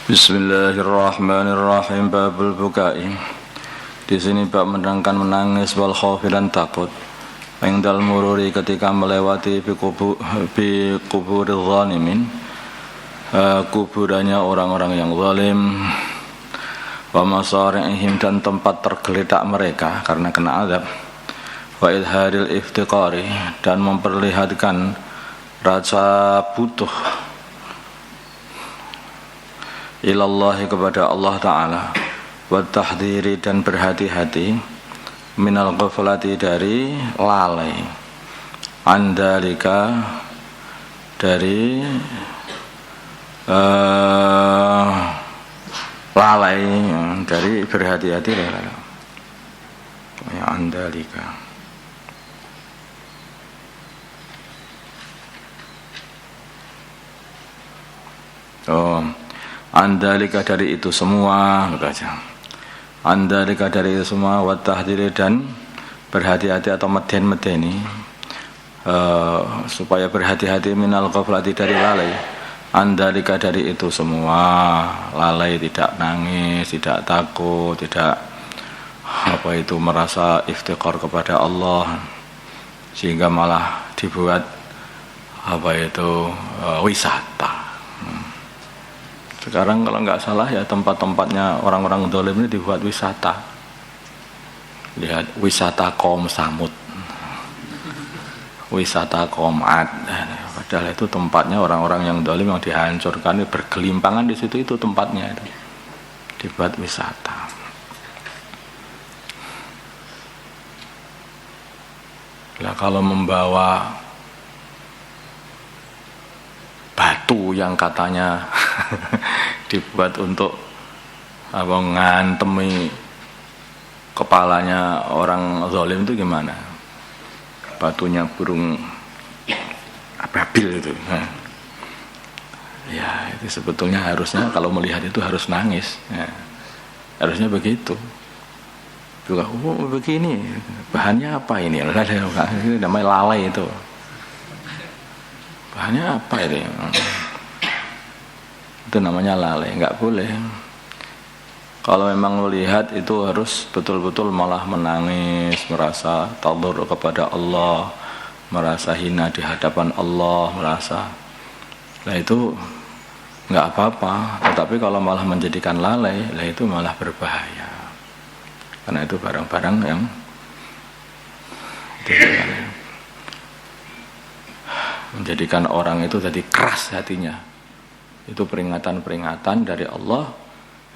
Bismillahirrahmanirrahim. Babul bukai. Di sini bab menerangkan menangis wal khaufi dan takut. Indal mururi ketika melewati bi kuburil zalimin, kuburannya orang-orang yang zalim. Wa masari'ihim dan tempat tergeletak mereka karena kena azab. Wa idharil iftiqari dan memperlihatkan rasa butuh ilallahi kepada Allah Ta'ala, wa tahdhiri dan berhati-hati minal ghaflati dari lalai, andalika dari lalai, dari berhati-hati ya, andalika. Andalika dari itu semua, andalika dari itu semua, wa tahdhiri dan berhati-hati atau medeni supaya berhati-hati minal ghaflati dari lalai, andalika dari itu semua, lalai, tidak nangis, tidak takut, tidak merasa iftiqar kepada Allah sehingga malah dibuat wisata. Sekarang kalau nggak salah ya tempat-tempatnya orang-orang zalim ini dibuat wisata. Lihat wisata kaum Samud, wisata kaum Ad. Padahal itu tempatnya orang-orang yang zalim yang dihancurkan, bergelimpangan di situ, itu tempatnya itu. Dibuat wisata. Lah kalau membawa batu yang katanya dibuat untuk ngantemi kepalanya orang zalim itu gimana? Batunya burung ababil itu. Ya, itu sebetulnya harusnya kalau melihat itu harus nangis. Ya, harusnya begitu. Juga, begini, bahannya apa ini? Ini namanya lalai itu. Bahannya apa ini? Itu namanya lalai, nggak boleh. Kalau memang melihat itu harus betul-betul malah menangis, merasa tadhur kepada Allah, merasa hina di hadapan Allah, merasa. Lah itu nggak apa-apa. Tetapi kalau malah menjadikan lalai, lah itu malah berbahaya. Karena itu barang-barang yang menjadikan orang itu jadi keras hatinya. Itu peringatan-peringatan dari Allah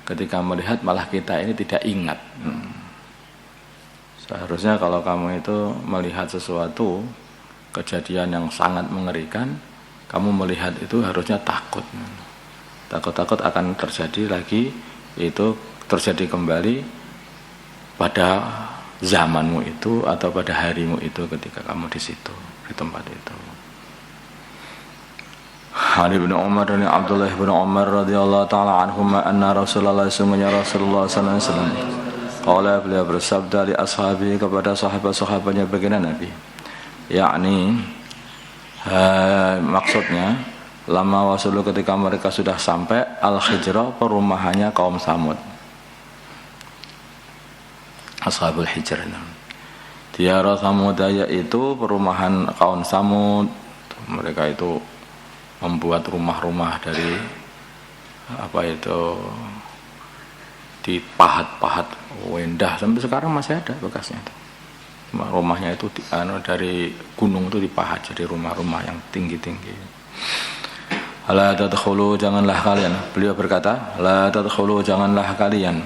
ketika melihat malah kita ini tidak ingat. Seharusnya kalau kamu itu melihat sesuatu kejadian yang sangat mengerikan, kamu melihat itu harusnya takut. Takut-takut akan terjadi lagi, itu terjadi kembali pada zamanmu itu atau pada harimu itu ketika kamu di situ, di tempat itu. Ali bin Umar dan Abdullah bin Umar radhiyallahu taala anhuma anna Rasulullah sallallahu alaihi wasallam qala, beliau bersabda li ashabi kepada sahabat-sahabatnya baginda Nabi, yakni maksudnya lama wasulu ketika mereka sudah sampai al-Hijrah, perumahannya kaum Samud, Ashabul Hijr. Diyara Samud yaitu perumahan kaum Samud. Mereka itu membuat rumah-rumah dari dipahat-pahat indah, sampai sekarang masih ada bekasnya itu. Rumahnya itu dari gunung itu dipahat jadi rumah-rumah yang tinggi-tinggi. La tadkhulu, janganlah kalian, beliau berkata, la tadkhulu, janganlah kalian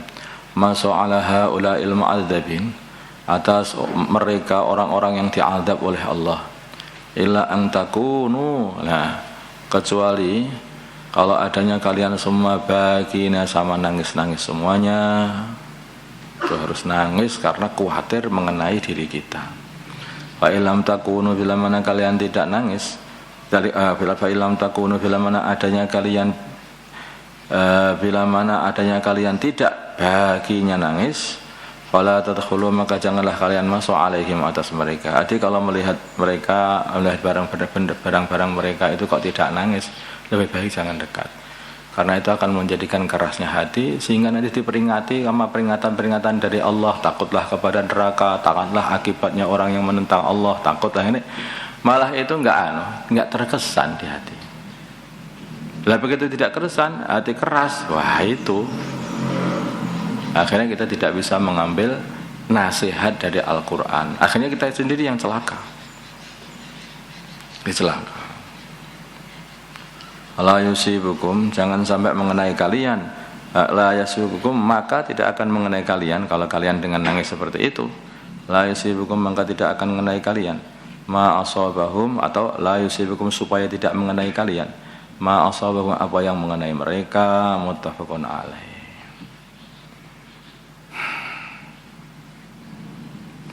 masuk ala haula'il mu'adzabin, atas mereka orang-orang yang diazab oleh Allah, illa an takunu, nah kecuali kalau adanya kalian semua bagina, sama nangis-nangis semuanya. Itu harus nangis karena khawatir mengenai diri kita. Fa illam takunu, bila mana kalian tidak nangis, dari fa illam takunu, bila mana adanya kalian tidak baginya nangis, fala tadkhulu, maka janganlah kalian masuk alaihim, atas mereka. Jadi kalau melihat barang-barang mereka itu kok tidak nangis, lebih baik jangan dekat. Karena itu akan menjadikan kerasnya hati, sehingga nanti diperingati sama peringatan-peringatan dari Allah, takutlah kepada neraka, takutlah akibatnya orang yang menentang Allah, takutlah ini. Malah itu enggak terkesan di hati. Lah begitu tidak keresan, hati keras, wah itu akhirnya kita tidak bisa mengambil nasihat dari Al-Quran. Akhirnya kita sendiri yang celaka. Celaka. La yusibukum, jangan sampai mengenai kalian. La yusibukum, maka tidak akan mengenai kalian. Kalau kalian dengan nangis seperti itu, la yusibukum, maka tidak akan mengenai kalian. Ma asabahum, atau la yusibukum, supaya tidak mengenai kalian. Ma asabahum, apa yang mengenai mereka. Muttafaqun alaih.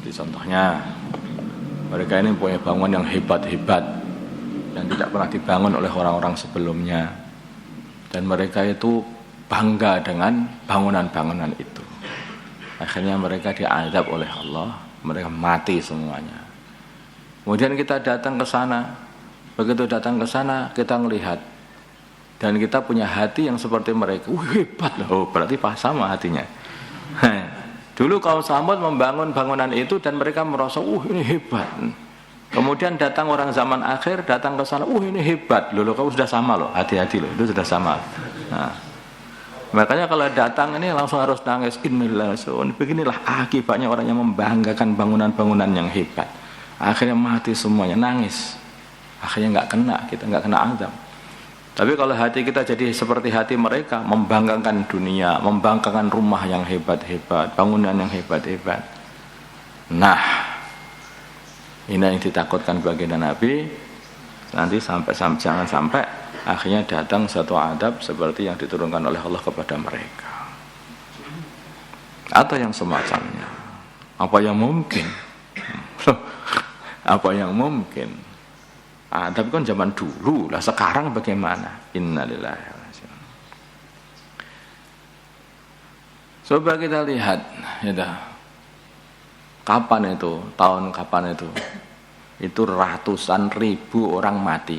Jadi contohnya, mereka ini punya bangunan yang hebat-hebat yang tidak pernah dibangun oleh orang-orang sebelumnya, dan mereka itu bangga dengan bangunan-bangunan itu. Akhirnya mereka diazab oleh Allah, mereka mati semuanya. Kemudian kita datang ke sana, begitu datang ke sana kita melihat, dan kita punya hati yang seperti mereka. Hebat loh, berarti pas sama hatinya. Dulu kaum Samud membangun bangunan itu dan mereka merasa, ini hebat. Kemudian datang orang zaman akhir, datang ke sana, ini hebat. Loh, kamu sudah sama loh, hati-hati loh, itu sudah sama. Nah, makanya kalau datang ini langsung harus nangis. Beginilah akibatnya orang yang membanggakan bangunan-bangunan yang hebat. Akhirnya mati semuanya, nangis. Akhirnya kita nggak kena azab. Tapi kalau hati kita jadi seperti hati mereka, membanggakan dunia, membanggakan rumah yang hebat-hebat, bangunan yang hebat-hebat. Nah, ini yang ditakutkan baginda Nabi. Nanti jangan sampai akhirnya datang satu adab seperti yang diturunkan oleh Allah kepada mereka, atau yang semacamnya. Apa yang mungkin? Apa yang mungkin? Tapi kan zaman dulu lah, sekarang bagaimana? Innalillahi wa inna ilaihi raji'un. Coba kita lihat, ya, kapan itu? Tahun kapan itu? Itu ratusan ribu orang mati.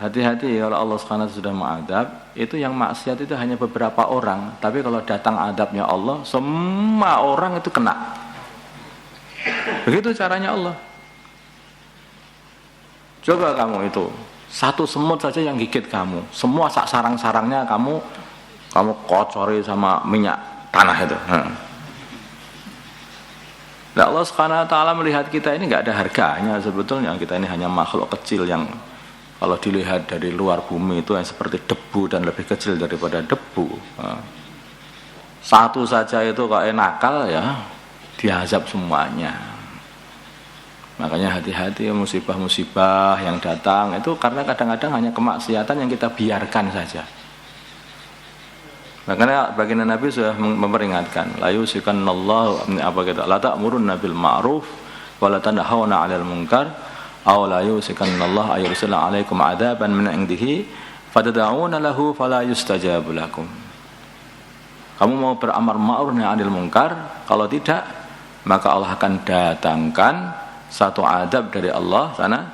Hati-hati kalau Allah SWT sudah mengadab, itu yang maksiat itu hanya beberapa orang, tapi kalau datang adabnya Allah, semua orang itu kena. Begitu caranya Allah. Coba kamu itu, satu semut saja yang gigit kamu, semua sarang-sarangnya kamu kocori sama minyak tanah itu. Nah, Allah SWT melihat kita ini nggak ada harganya sebetulnya. Kita ini hanya makhluk kecil yang kalau dilihat dari luar bumi itu yang seperti debu dan lebih kecil daripada debu. Satu saja itu kayak nakal ya, diazab semuanya. Makanya hati-hati musibah-musibah yang datang itu karena kadang-kadang hanya kemaksiatan yang kita biarkan saja. Makanya baginda Nabi sudah memperingatkan, la yusikanallahu la ta'murunna bil ma'ruf wa la tanhauna 'anil munkar aw la yusikanallahu ayyursila 'alaikum 'adaban min 'indihi fatad'una lahu fala yustajabu lakum. Kamu mau beramar ma'ruf nahi 'anil munkar, kalau tidak maka Allah akan datangkan satu adab dari Allah sana,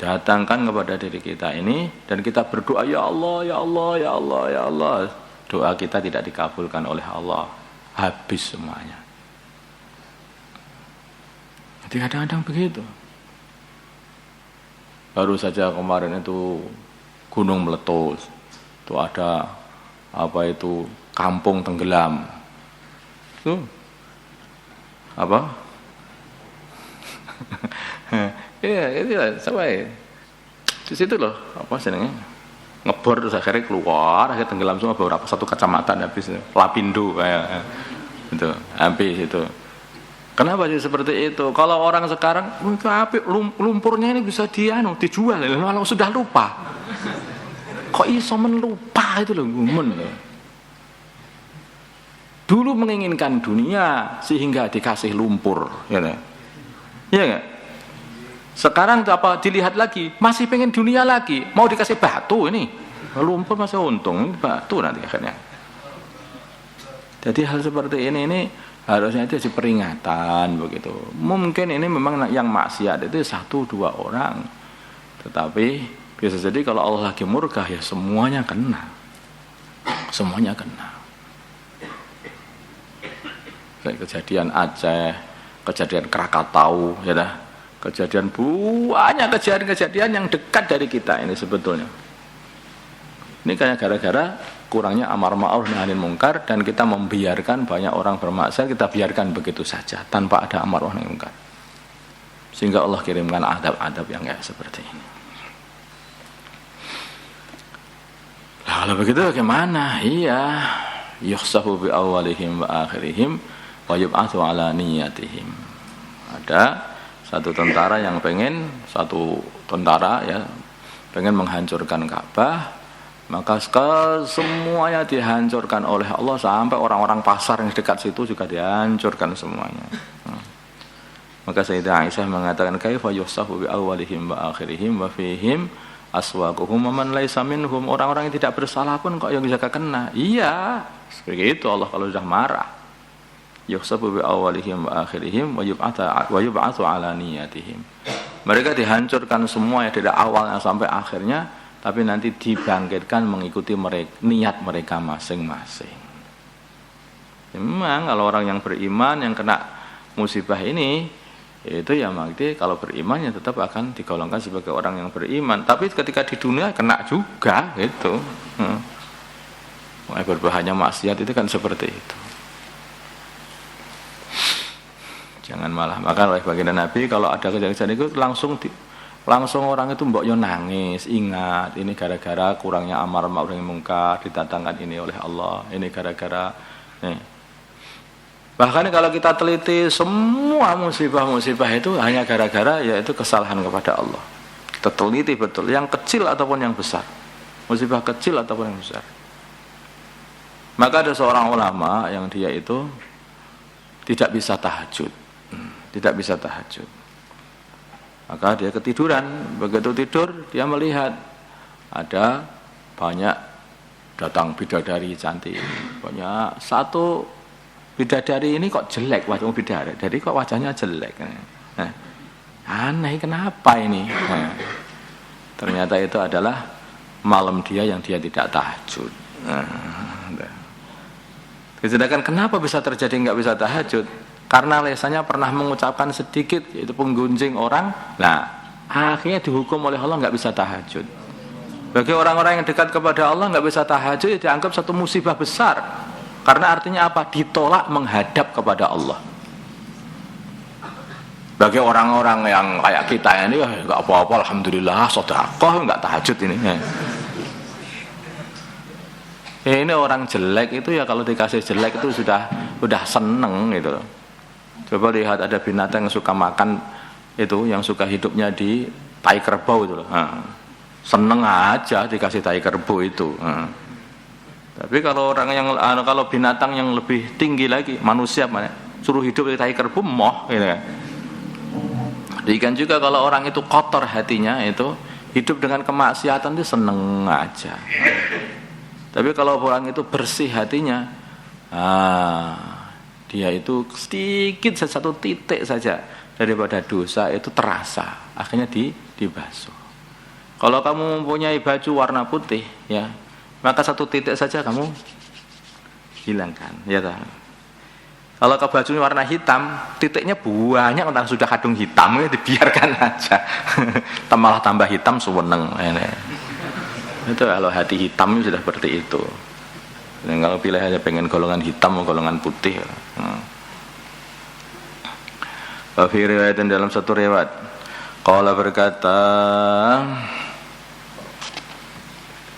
datangkan kepada diri kita ini, dan kita berdoa, ya Allah, ya Allah, ya Allah, ya Allah. Doa kita tidak dikabulkan oleh Allah, habis semuanya. Jadi kadang-kadang begitu. Baru saja kemarin itu gunung meletus, itu ada kampung tenggelam. Itu apa? Iya, itu sama ya. Di situ loh, apa senengnya? Ngebor terus akhirnya keluar, akhirnya tenggelam semua beberapa satu kecamatan habis Lapindo kayak itu, habis itu. Kenapa sih seperti itu? Kalau orang sekarang, lumpurnya ini bisa dijual, kalau sudah lupa. Kok iso melupa itu loh, gumun loh. Dulu menginginkan dunia sehingga dikasih lumpur, ya. Iya enggak? Sekarang apa dilihat lagi, masih pengen dunia lagi, mau dikasih batu ini. Lumpur masih untung, batu nanti akhirnya. Jadi hal seperti ini harusnya itu peringatan begitu. Mungkin ini memang yang maksiat itu 1-2 orang. Tetapi Bisa jadi kalau Allah lagi murka ya semuanya kena. Semuanya kena. Kayak kejadian Aceh, kejadian Krakatau, ya dah. Kejadian banyak kejadian-kejadian yang dekat dari kita ini sebetulnya. Ini kayak gara-gara kurangnya amar ma'ruf nahi mungkar dan kita membiarkan banyak orang bermaksiat, kita biarkan begitu saja tanpa ada amar ma'ruf nahi mungkar. Sehingga Allah kirimkan adab-adab yang kayak seperti ini. Nah, kalau begitu bagaimana? Iya, yukhsafu bi awalihim wa akhirihim wa yub'atsu ala niyatihim. Ada satu tentara yang pengen menghancurkan Ka'bah, maka semuanya dihancurkan oleh Allah sampai orang-orang pasar yang dekat situ juga dihancurkan semuanya. Maka Sayyidah Aisyah mengatakan kaifa yusafu bi awwalihim wa akhirihim wa fihim aswaquhum man laisa minhum, orang-orang yang tidak bersalah pun kok yang bisa kena. Iya, seperti itu Allah kalau sudah marah. Yusafu bi awwalihim wa akhirihim wa yub'atsu ala niyatihim. Mereka dihancurkan semua ya dari awalnya sampai akhirnya, tapi nanti dibangkitkan mengikuti niat mereka masing-masing. Memang kalau orang yang beriman yang kena musibah ini, itu ya mati kalau beriman ya tetap akan digolongkan sebagai orang yang beriman. Tapi ketika di dunia kena juga gitu. Berbahayanya maksiat itu kan seperti itu. Jangan malah makan oleh baginda Nabi kalau ada kejadian itu langsung orang itu mboknya nangis, ingat ini gara-gara kurangnya amar ma'ruf nahi mungkar, didatangkan ini oleh Allah, ini gara-gara nih. Bahkan kalau kita teliti semua musibah-musibah itu hanya gara-gara yaitu kesalahan kepada Allah. Kita teliti betul, yang kecil ataupun yang besar, musibah kecil ataupun yang besar. Maka ada seorang ulama yang dia itu tidak bisa tahajud. Maka dia ketiduran, begitu tidur dia melihat ada banyak datang bidadari cantik, banyak satu bidadari ini kok jelek wajah bidadari, kok wajahnya jelek. Nah, aneh kenapa ini? Nah, ternyata itu adalah malam dia yang dia tidak tahajud. Sedangkan kenapa bisa terjadi nggak bisa tahajud? Karena lesannya pernah mengucapkan sedikit, yaitu penggunjing orang. Nah, akhirnya dihukum oleh Allah nggak bisa tahajud. Bagi orang-orang yang dekat kepada Allah nggak bisa tahajud, dianggap satu musibah besar. Karena artinya apa? Ditolak menghadap kepada Allah. Bagi orang-orang yang kayak kita ini, nggak apa-apa, alhamdulillah, sedekah, nggak tahajud ini. Ini orang jelek itu ya kalau dikasih jelek itu sudah seneng gitu. Coba lihat ada binatang yang suka makan itu, yang suka hidupnya di tai kerbau itu loh. Seneng aja dikasih tai kerbau itu. Tapi kalau kalau binatang yang lebih tinggi lagi, manusia mana, suruh hidup di tai kerbau moh gitu kan. Demikian juga kalau orang itu kotor hatinya itu, hidup dengan kemaksiatan itu seneng aja. Tapi kalau orang itu bersih hatinya, dia itu sedikit satu titik saja daripada dosa itu terasa, akhirnya dibasuh. Kalau kamu mempunyai baju warna putih, ya, maka satu titik saja kamu hilangkan, ya tak? Kalau ke bajunya warna hitam, titiknya banyak, entah sudah kadung hitam, ya dibiarkan aja. Malah tambah hitam seweneng. Itu kalau hati hitam sudah seperti itu. Dan kalau pilih aja pengen golongan hitam atau golongan putih. Fi riwayatin dalam satu riwayat, qala berkata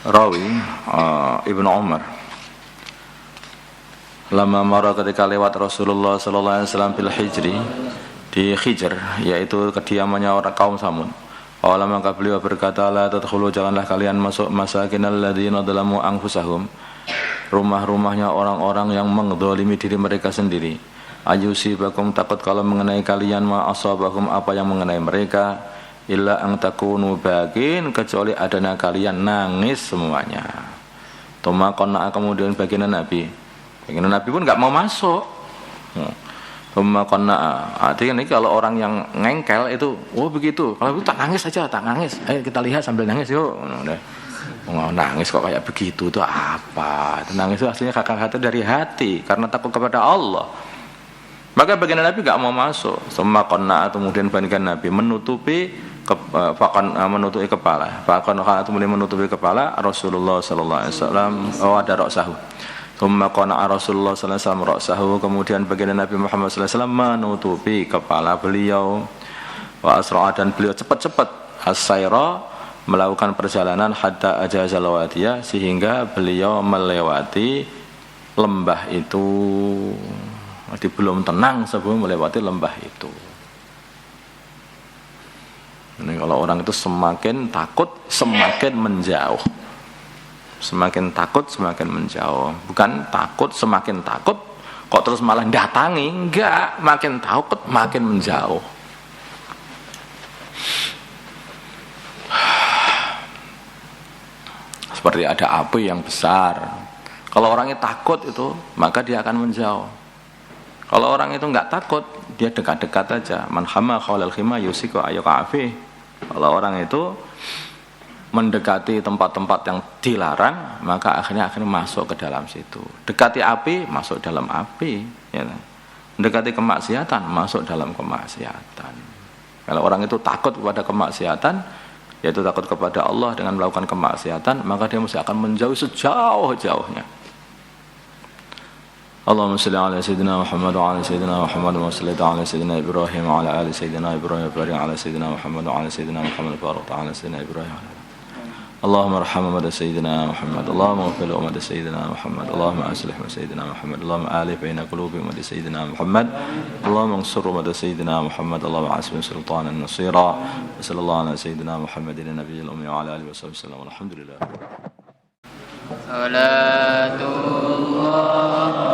rawi Ibnu Umar, lama marah ketika lewat Rasulullah sallallahu alaihi wasallam bil Hijri, di Hijr, yaitu kediamannya orang kaum Samud. Qala maka beliau berkata, la tadkhulu, janganlah kalian masuk masakinal ladzina dzalamu anfusahum, rumah-rumahnya orang-orang yang mengdzalimi diri mereka sendiri. Ayusibakum, takut kalau mengenai kalian ma asabakum, apa yang mengenai mereka, illa ang takunu bakin, kecuali adanya kalian nangis semuanya. Tuma qana, kemudian baginda Nabi pun enggak mau masuk. Summa qanna'a. Artinya ini kalau orang yang ngengkel itu, oh begitu. Kalau itu tak nangis aja, tak nangis. Ayo kita lihat sambil nangis yuk. Udah. Nangis kok kayak begitu itu apa? Itu nangis itu aslinya kata dari hati karena takut kepada Allah. Maka baginda Nabi enggak mau masuk. Summa qanna'a, kemudian baginda Nabi menutupi menutupi kepala. Bahkan kemudian menutupi kepala Rasulullah sallallahu alaihi wasallam ada ra'sahu. Thumma qana'a Rasulullah sallallahu alaihi wasallam ra'sahu, kemudian baginda Nabi Muhammad sallallahu alaihi wasallam menutupi kepala beliau. Wa asra'a, dan beliau cepat-cepat as-sayra, melakukan perjalanan hatta ajazal wadiyah, sehingga beliau melewati lembah itu. Jadi belum tenang sebelum melewati lembah itu. Ini kalau orang itu semakin takut semakin menjauh. Semakin takut semakin menjauh. Bukan takut semakin takut kok terus malah datangi, enggak, makin takut makin menjauh. Seperti ada api yang besar. Kalau orangnya takut itu, maka dia akan menjauh. Kalau orang itu enggak takut, dia dekat-dekat aja. Man hamma khaulal khima yusiku ayyuka afi. Kalau orang itu mendekati tempat-tempat yang dilarang, maka akhirnya masuk ke dalam situ. Dekati api, masuk dalam api, ya. Mendekati kemaksiatan, masuk dalam kemaksiatan. Kalau orang itu takut kepada kemaksiatan, yaitu takut kepada Allah dengan melakukan kemaksiatan, maka dia mesti akan menjauh sejauh-jauhnya. Allahumma shalli ala sayyidina Muhammad wa ala sayyidina Muhammad wa salli ala sayyidina Ibrahim wa ala ali sayyidina Ibrahim wa barik ala sayyidina Muhammad wa ala sayyidina Muhammad wa barik ala sayyidina Ibrahim. اللهم ارحم أمة سيدنا محمد، اللهم اغفر لأمة سيدنا محمد، اللهم أصلح سيدنا محمد، اللهم آلف بين قلوب أمة سيدنا محمد، اللهم انصر أمة سيدنا محمد، اللهم عاصم سلطانا نصيرا، وصلى الله على سيدنا محمد النبي الأمي وعلى آله وصحبه وسلم، والحمد لله. صلاة الله